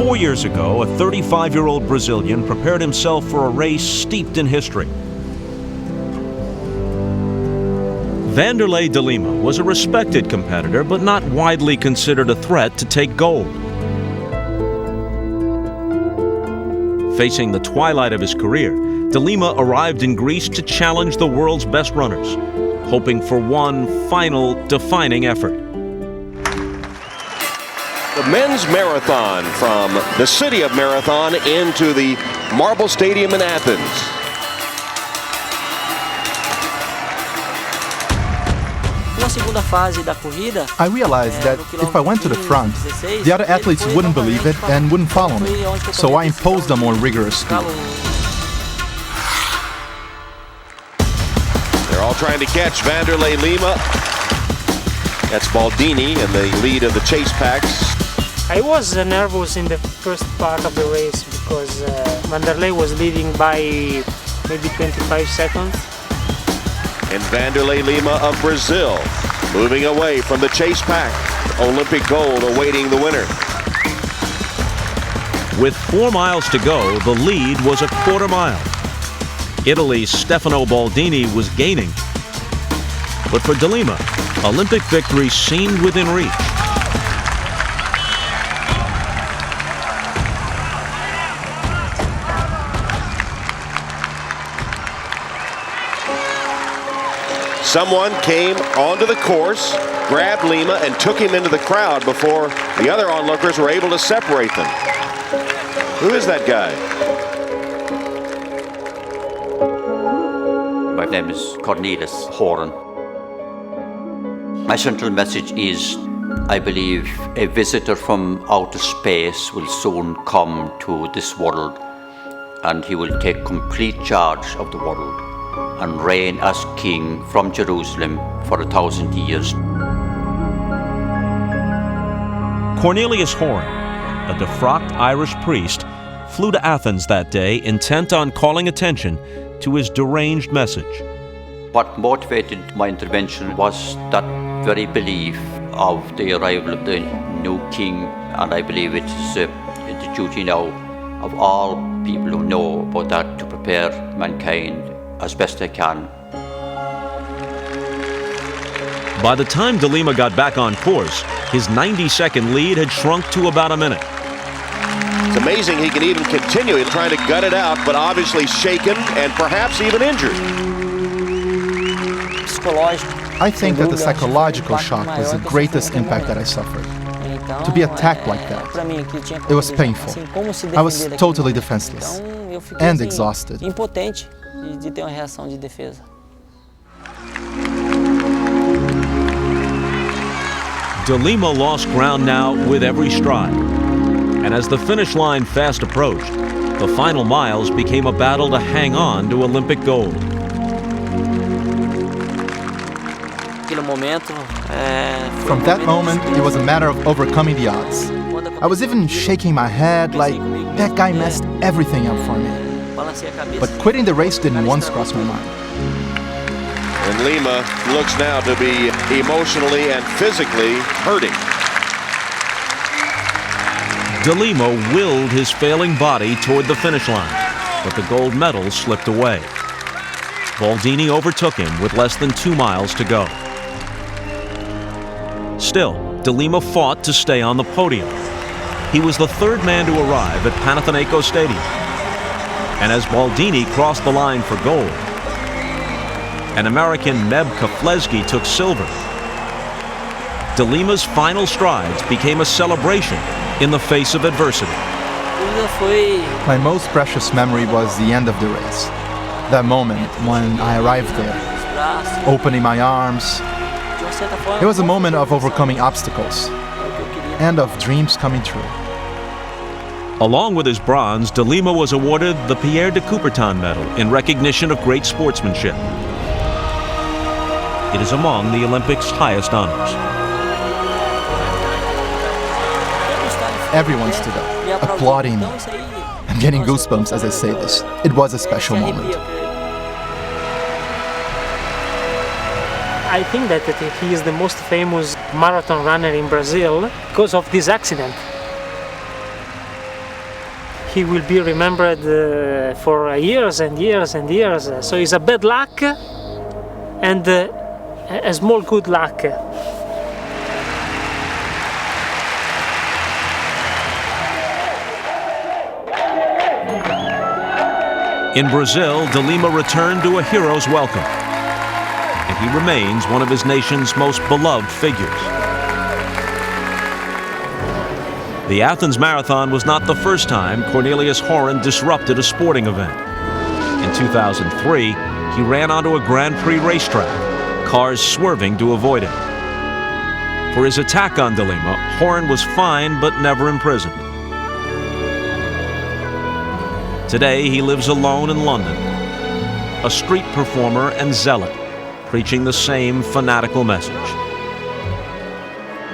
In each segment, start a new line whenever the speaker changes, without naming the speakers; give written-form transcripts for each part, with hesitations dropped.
4 years ago, a 35-year-old Brazilian prepared himself for a race steeped in history. Vanderlei de Lima was a respected competitor, but not widely considered a threat to take gold. Facing the twilight of his career, de Lima arrived in Greece to challenge the world's best runners, hoping for one final defining effort.
The men's marathon from the city of Marathon into the Marble Stadium in Athens.
I realized that if I went to the front, the other athletes wouldn't believe it and wouldn't follow me, so I imposed a more rigorous speed.
They're all trying to catch Vanderlei Lima. That's Baldini in the lead of the chase packs.
I was nervous in the first part of the race because Vanderlei was leading by maybe 25 seconds.
And Vanderlei Lima of Brazil, moving away from the chase pack. Olympic gold awaiting the winner.
With 4 miles to go, the lead was a quarter mile. Italy's Stefano Baldini was gaining. But for de Lima, Olympic victory seemed within reach.
Someone came onto the course, grabbed Lima, and took him into the crowd before the other onlookers were able to separate them. Who is that guy?
My name is Cornelis Horan. My central message is, I believe a visitor from outer space will soon come to this world, and he will take complete charge of the world and reign as king from Jerusalem for 1,000 years.
Cornelius Horan, a defrocked Irish priest, flew to Athens that day intent on calling attention to his deranged message.
What motivated my intervention was that very belief of the arrival of the new king, and I believe it is the duty now of all people who know about that to prepare mankind as best they can.
By the time de Lima got back on course, his 90-second lead had shrunk to about a minute.
It's amazing he can even continue trying to gut it out, but obviously shaken and perhaps even injured.
I think that the psychological shock was the greatest impact that I suffered. To be attacked like that, it was painful. I was totally defenseless and exhausted.
De Lima lost ground now with every stride. And as the finish line fast approached, the final miles became a battle to hang on to Olympic gold.
From that moment, it was a matter of overcoming the odds. I was even shaking my head like that guy messed everything up for me. But quitting the race didn't once cross my mind.
And Lima looks now to be emotionally and physically hurting.
De Lima willed his failing body toward the finish line, but the gold medal slipped away. Baldini overtook him with less than 2 miles to go. Still, de Lima fought to stay on the podium. He was the third man to arrive at Panathinaikos Stadium. And as Baldini crossed the line for gold, an American Meb Keflezighi took silver. De Lima's final strides became a celebration in the face of adversity.
My most precious memory was the end of the race. That moment when I arrived there, opening my arms. It was a moment of overcoming obstacles and of dreams coming true.
Along with his bronze, de Lima was awarded the Pierre de Coubertin Medal in recognition of great sportsmanship. It is among the Olympics' highest honors.
Everyone stood up, applauding me. I'm getting goosebumps as I say this. It was a special moment.
I think that he is the most famous marathon runner in Brazil because of this accident. he will be remembered for years and years and years. So it's a bad luck and a small good luck.
In Brazil, De Lima returned to a hero's welcome, and he remains one of his nation's most beloved figures. The Athens Marathon was not the first time Cornelius Horan disrupted a sporting event. In 2003, he ran onto a Grand Prix racetrack, cars swerving to avoid him. For his attack on De Lima, Horan was fined but never imprisoned. Today, he lives alone in London, a street performer and zealot, preaching the same fanatical message.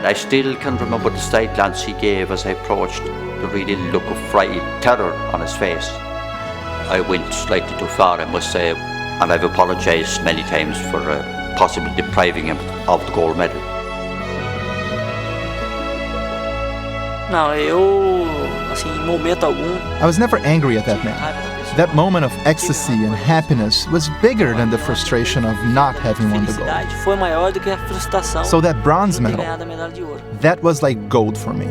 I still can remember the side glance he gave as I approached, the really look of fright, terror on his face. I went slightly too far, I must say, and I've apologized many times for possibly depriving him of the gold medal.
Não, eu, assim, em momento algum.
I was never angry at that man. That moment of ecstasy and happiness was bigger than the frustration of not having won the gold.
Foi maior do que a frustração
So that bronze
de ter
medal,
ganhado a medalha de ouro.
that was like gold for me.